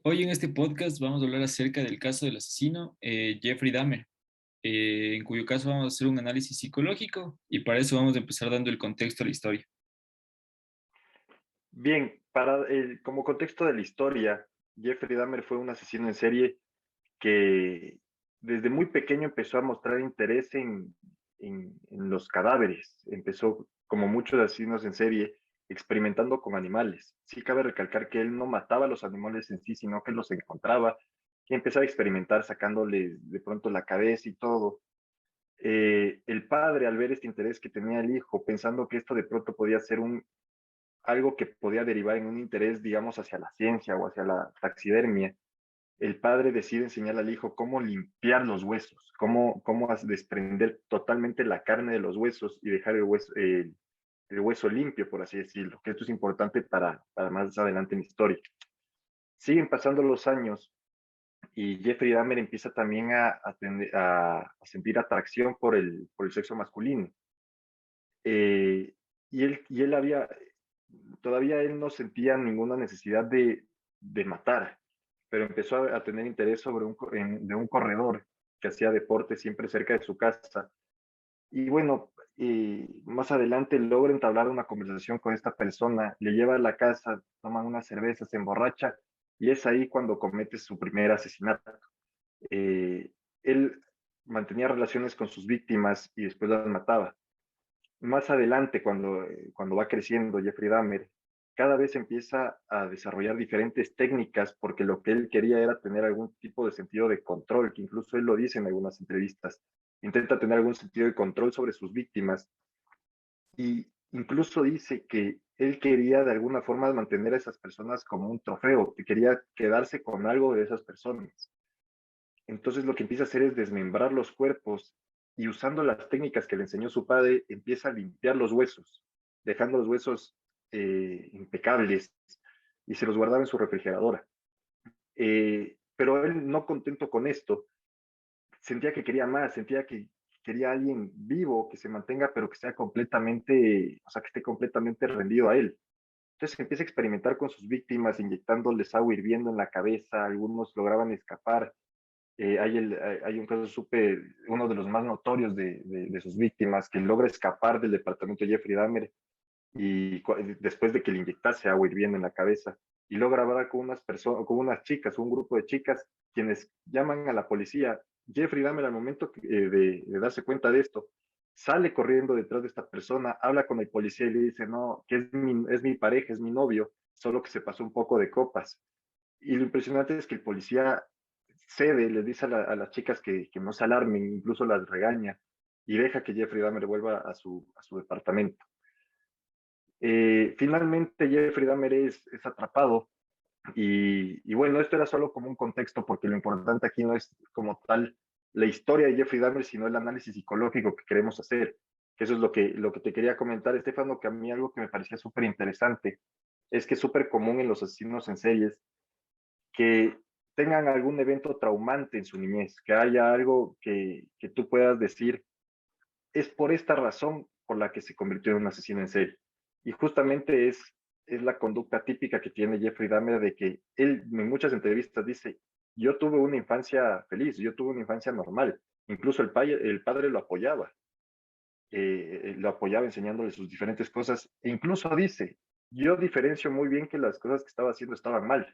Hoy en este podcast vamos a hablar acerca del caso del asesino Jeffrey Dahmer, en cuyo caso vamos a hacer un análisis psicológico y para eso vamos a empezar dando el contexto a la historia. Bien, como contexto de la historia, Jeffrey Dahmer fue un asesino en serie que desde muy pequeño empezó a mostrar interés en los cadáveres. Empezó, como muchos asesinos en serie, experimentando con animales. Sí cabe recalcar que él no mataba a los animales en sí, sino que los encontraba y empezaba a experimentar sacándoles de pronto la cabeza y todo. El padre, al ver este interés que tenía el hijo, pensando que esto de pronto podía ser algo que podía derivar en un interés, digamos, hacia la ciencia o hacia la taxidermia, el padre decide enseñar al hijo cómo limpiar los huesos, cómo desprender totalmente la carne de los huesos y dejar el hueso limpio, por así decirlo, que esto es importante para más adelante en la historia. Siguen pasando los años y Jeffrey Dahmer empieza también a sentir atracción por el sexo masculino. Eh, y él todavía él no sentía ninguna necesidad de matar, pero empezó a tener interés de un corredor que hacía deporte siempre cerca de su casa. Y bueno, más adelante logra entablar una conversación con esta persona, le lleva a la casa, toman unas cervezas, se emborracha, y es ahí cuando comete su primer asesinato. Él mantenía relaciones con sus víctimas y después las mataba. Más adelante, cuando va creciendo Jeffrey Dahmer, cada vez empieza a desarrollar diferentes técnicas porque lo que él quería era tener algún tipo de sentido de control, que incluso él lo dice en algunas entrevistas. Intenta tener algún sentido de control sobre sus víctimas y incluso dice que él quería de alguna forma mantener a esas personas como un trofeo, que quería quedarse con algo de esas personas. Entonces lo que empieza a hacer es desmembrar los cuerpos y usando las técnicas que le enseñó su padre, empieza a limpiar los huesos, dejando los huesos impecables y se los guardaba en su refrigeradora. Pero él, no contento con esto, sentía que quería más, sentía que quería a alguien vivo, que se mantenga, pero que sea completamente, o sea, que esté completamente rendido a él. Entonces empieza a experimentar con sus víctimas, inyectándoles agua hirviendo en la cabeza, algunos lograban escapar, hay un caso súper, uno de los más notorios de sus víctimas, que logra escapar del departamento de Jeffrey Dahmer y después de que le inyectase agua hirviendo en la cabeza y logra hablar con unas personas, con unas chicas, un grupo de chicas, quienes llaman a la policía. Jeffrey Dahmer, al momento de darse cuenta de esto, sale corriendo detrás de esta persona, habla con el policía y le dice, no, que es mi pareja, es mi novio, solo que se pasó un poco de copas. Y lo impresionante es que el policía cede, les dice a las chicas que no se alarmen, incluso las regaña y deja que Jeffrey Dahmer vuelva a su departamento. Finalmente Jeffrey Dahmer es atrapado y bueno, esto era solo como un contexto porque lo importante aquí no es como tal la historia de Jeffrey Dahmer, sino el análisis psicológico que queremos hacer. Que eso es lo que te quería comentar, Estefano, que a mí algo que me parecía súper interesante es que es súper común en los asesinos en series que tengan algún evento traumante en su niñez, que haya algo que tú puedas decir, es por esta razón por la que se convirtió en un asesino en serie. Y justamente es la conducta típica que tiene Jeffrey Dahmer de que él en muchas entrevistas dice, yo tuve una infancia feliz, yo tuve una infancia normal, incluso el padre lo apoyaba enseñándole sus diferentes cosas, e incluso dice, yo diferencio muy bien que las cosas que estaba haciendo estaban mal,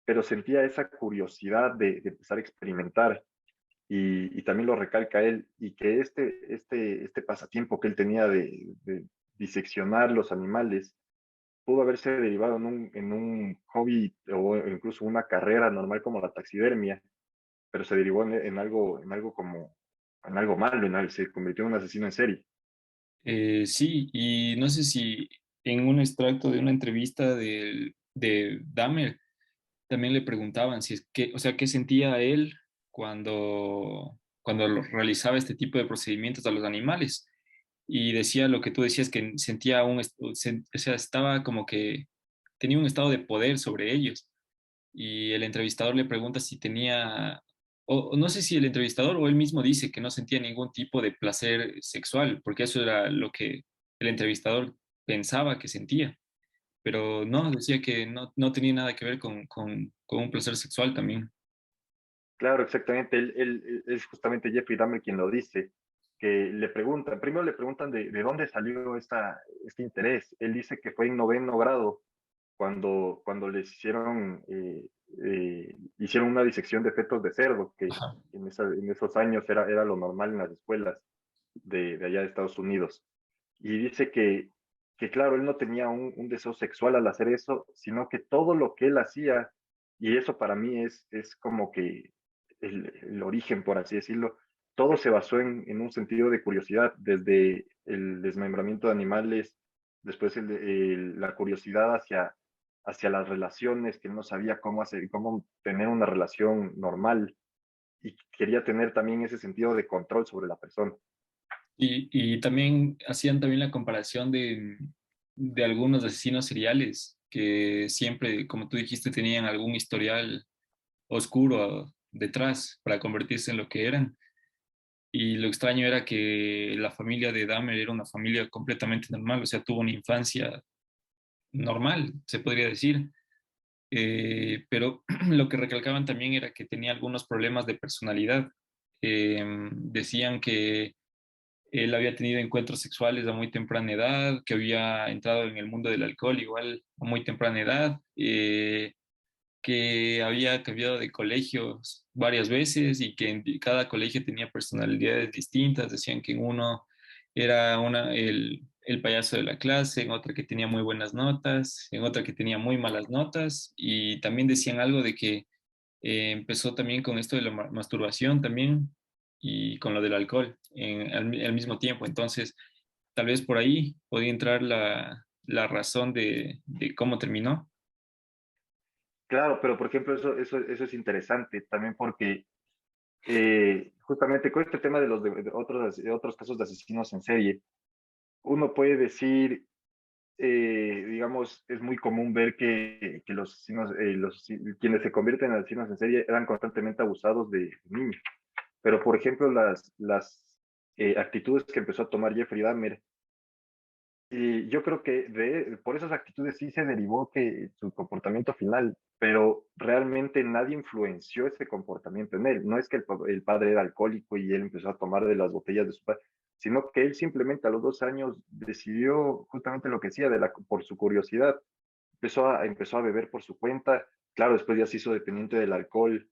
pero sentía esa curiosidad de empezar a experimentar y también lo recalca él, y que este pasatiempo que él tenía de diseccionar los animales pudo haberse derivado en un hobby o incluso una carrera normal como la taxidermia, pero se derivó en algo malo, se convirtió en un asesino en serie. Sí, y no sé si en un extracto de una entrevista de Dahmer también le preguntaban si es que, o sea, qué sentía él cuando realizaba este tipo de procedimientos a los animales. Y decía lo que tú decías, que sentía o sea, estaba como que tenía un estado de poder sobre ellos. Y el entrevistador le pregunta si tenía, o no sé si el entrevistador o él mismo dice que no sentía ningún tipo de placer sexual, porque eso era lo que el entrevistador pensaba que sentía. pero no, decía que no tenía nada que ver con un placer sexual también. Claro, exactamente. Es justamente Jeffrey Dahmer quien lo dice, que le preguntan, primero le preguntan de dónde salió este interés. Él dice que fue en noveno grado cuando les hicieron una disección de fetos de cerdo, que Ajá. en esos años era lo normal en las escuelas de allá de Estados Unidos. Y dice que claro, él no tenía un deseo sexual al hacer eso, sino que todo lo que él hacía, y eso para mí es como que el origen, por así decirlo, todo se basó en un sentido de curiosidad, desde el desmembramiento de animales, después la curiosidad hacia las relaciones, que él no sabía cómo hacer, cómo tener una relación normal, y quería tener también ese sentido de control sobre la persona. Y también hacían también la comparación de algunos asesinos seriales que siempre, como tú dijiste, tenían algún historial oscuro detrás para convertirse en lo que eran. Y lo extraño era que la familia de Dahmer era una familia completamente normal, o sea, tuvo una infancia normal, se podría decir. Pero lo que recalcaban también era que tenía algunos problemas de personalidad. Decían que él había tenido encuentros sexuales a muy temprana edad, que había entrado en el mundo del alcohol igual a muy temprana edad, que había cambiado de colegios varias veces y que en cada colegio tenía personalidades distintas. Decían que en uno era el payaso de la clase, en otra que tenía muy buenas notas, en otra que tenía muy malas notas, y también decían algo de que empezó también con esto de la masturbación también y con lo del alcohol al mismo tiempo. Entonces, tal vez por ahí podía entrar la razón de cómo terminó. Claro, pero por ejemplo, eso es interesante también porque justamente con este tema de otros casos de asesinos en serie, uno puede decir, digamos, es muy común ver que los asesinos, quienes se convierten en asesinos en serie eran constantemente abusados de niños. Pero, por ejemplo, las actitudes que empezó a tomar Jeffrey Dahmer, y yo creo que por esas actitudes sí se derivó que su comportamiento final, pero realmente nadie influenció ese comportamiento en él. No es que el padre era alcohólico y él empezó a tomar de las botellas de su padre, sino que él simplemente a los 2 años decidió justamente lo que decía por su curiosidad. Empezó a beber por su cuenta. Claro, después ya se hizo dependiente del alcohol,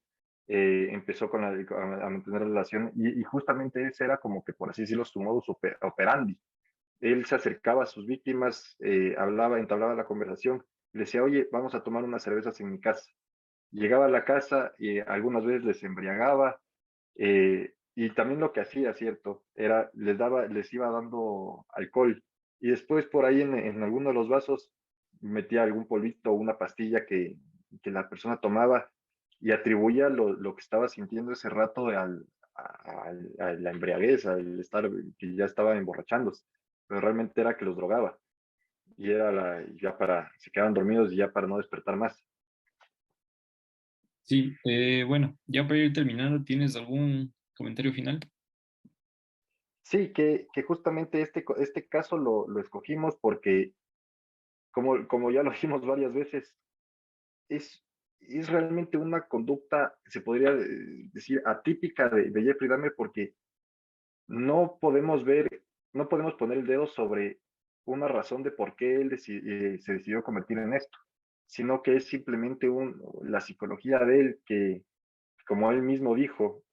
empezó a mantener relación y justamente ese era como que, por así decirlo, su modus operandi. Él se acercaba a sus víctimas, entablaba la conversación, le decía, oye, vamos a tomar unas cervezas en mi casa. Llegaba a la casa y algunas veces les embriagaba, y también lo que hacía, ¿cierto? Era, les iba dando alcohol, y después por ahí en alguno de los vasos metía algún polvito o una pastilla que la persona tomaba y atribuía lo que estaba sintiendo ese rato a la embriaguez, al estar, que ya estaba emborrachándose, pero realmente era que los drogaba y se quedaban dormidos y ya para no despertar más. Sí, bueno, ya para ir terminando, ¿tienes algún comentario final? Sí, que justamente este caso lo escogimos porque, como ya lo dijimos varias veces, es, es realmente una conducta, se podría decir, atípica de Jeffrey Dahmer porque no podemos ver, no podemos poner el dedo sobre una razón de por qué él se decidió convertir en esto, sino que es simplemente la psicología de él que, como él mismo dijo,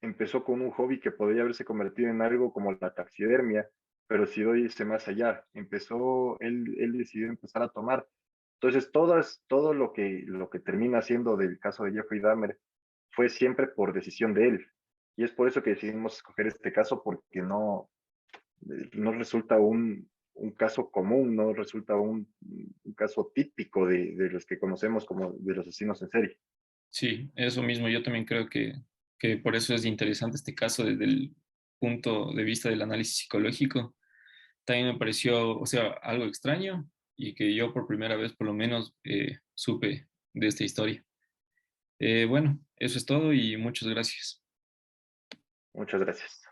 empezó con un hobby que podría haberse convertido en algo como la taxidermia, pero decidió irse más allá. Él decidió empezar a tomar. Entonces, todo lo que termina siendo del caso de Jeffrey Dahmer fue siempre por decisión de él. Y es por eso que decidimos escoger este caso, porque no resulta un caso común, no resulta un caso típico de los que conocemos como de los asesinos en serie. Sí, eso mismo, yo también creo que por eso es interesante este caso desde el punto de vista del análisis psicológico. También me pareció, o sea, algo extraño y que yo por primera vez por lo menos supe de esta historia. Bueno, eso es todo y muchas gracias. Muchas gracias.